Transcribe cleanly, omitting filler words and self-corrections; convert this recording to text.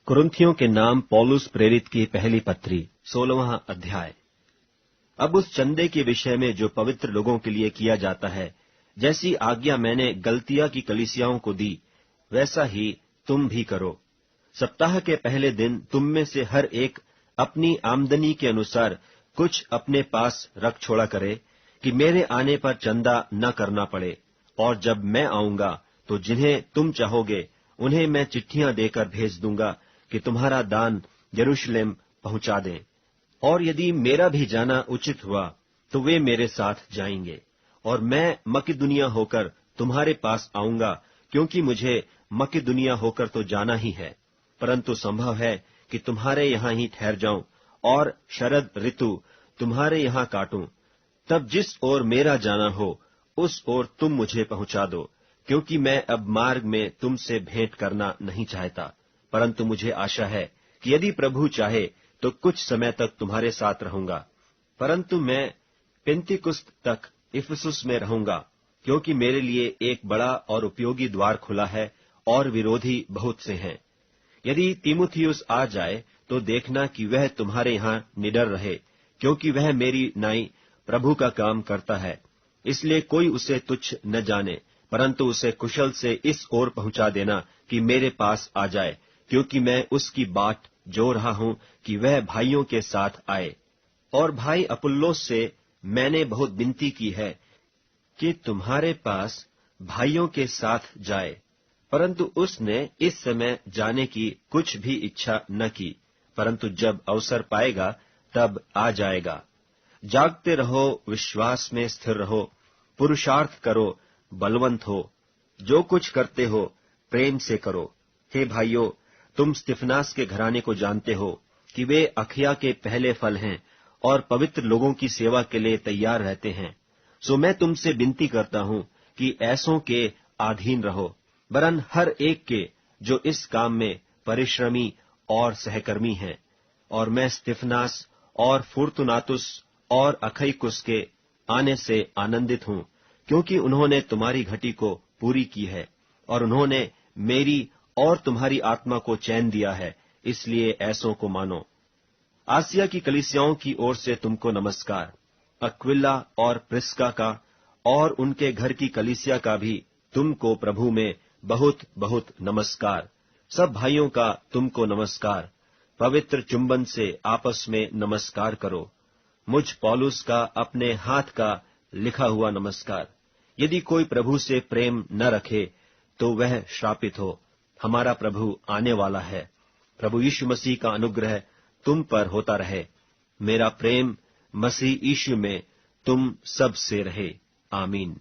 कुरिन्थियों के नाम पौलुस प्रेरित की पहली पत्री 16वां अध्याय। अब उस चंदे के विषय में जो पवित्र लोगों के लिए किया जाता है, जैसी आज्ञा मैंने गलतिया की कलीसियाओं को दी, वैसा ही तुम भी करो। सप्ताह के पहले दिन तुम में से हर एक अपनी आमदनी के अनुसार कुछ अपने पास रख छोड़ा करे, कि मेरे आने पर चंदा न करना पड़े। और जब मैं आऊंगा तो जिन्हें तुम चाहोगे उन्हें मैं चिट्ठियां देकर भेज दूंगा कि तुम्हारा दान यरूशलेम पहुंचा दें। और यदि मेरा भी जाना उचित हुआ तो वे मेरे साथ जाएंगे। और मैं मकिदुनिया होकर तुम्हारे पास आऊंगा, क्योंकि मुझे मकिदुनिया होकर तो जाना ही है, परंतु संभव है कि तुम्हारे यहां ही ठहर जाऊं और शरद ऋतु तुम्हारे यहां काटूं। तब जिस ओर मेरा जाना हो उस ओर तुम मुझे पहुंचा दो, क्योंकि मैं अब मार्ग में तुमसे भेंट करना नहीं चाहता। परंतु मुझे आशा है कि यदि प्रभु चाहे तो कुछ समय तक तुम्हारे साथ रहूंगा। परंतु मैं पेंतिकुस्त तक इफिसुस में रहूंगा, क्योंकि मेरे लिए एक बड़ा और उपयोगी द्वार खुला है और विरोधी बहुत से हैं। यदि तीमुथियुस आ जाए तो देखना कि वह तुम्हारे यहां निडर रहे, क्योंकि वह मेरी नाई प्रभु का काम करता है। इसलिए कोई उसे तुच्छ न जाने, परंतु उसे कुशल से इस ओर पहुंचा देना कि मेरे पास आ जाए, क्योंकि मैं उसकी बाट जो रहा हूं कि वह भाइयों के साथ आए। और भाई अपुल्लोस से मैंने बहुत विनती की है कि तुम्हारे पास भाइयों के साथ जाए, परंतु उसने इस समय जाने की कुछ भी इच्छा न की, परंतु जब अवसर पाएगा तब आ जाएगा। जागते रहो, विश्वास में स्थिर रहो, पुरुषार्थ करो, बलवंत हो। जो कुछ करते हो प्रेम से करो। हे भाइयों, तुम स्तिफनास के घराने को जानते हो कि वे अखया के पहले फल हैं और पवित्र लोगों की सेवा के लिए तैयार रहते हैं। सो मैं तुमसे विनती करता हूं कि ऐसों के अधीन रहो, वरन हर एक के जो इस काम में परिश्रमी और सहकर्मी हैं। और मैं स्तिफनास और फुर्तुनातुस और अखईकुस के आने से आनंदित हूं, क्योंकि उन्होंने तुम्हारी घटी को पूरी की है और उन्होंने मेरी और तुम्हारी आत्मा को चैन दिया है, इसलिए ऐसों को मानो। आसिया की कलीसियाओं की ओर से तुमको नमस्कार। अक्विला और प्रिस्का का और उनके घर की कलीसिया का भी तुमको प्रभु में बहुत बहुत नमस्कार। सब भाइयों का तुमको नमस्कार। पवित्र चुंबन से आपस में नमस्कार करो। मुझ पौलुस का अपने हाथ का लिखा हुआ नमस्कार। यदि कोई प्रभु से प्रेम न रखे तो वह श्रापित हो। हमारा प्रभु आने वाला है। प्रभु यीशु मसीह का अनुग्रह तुम पर होता रहे। मेरा प्रेम मसीह यीशु में तुम सब से रहे। आमीन।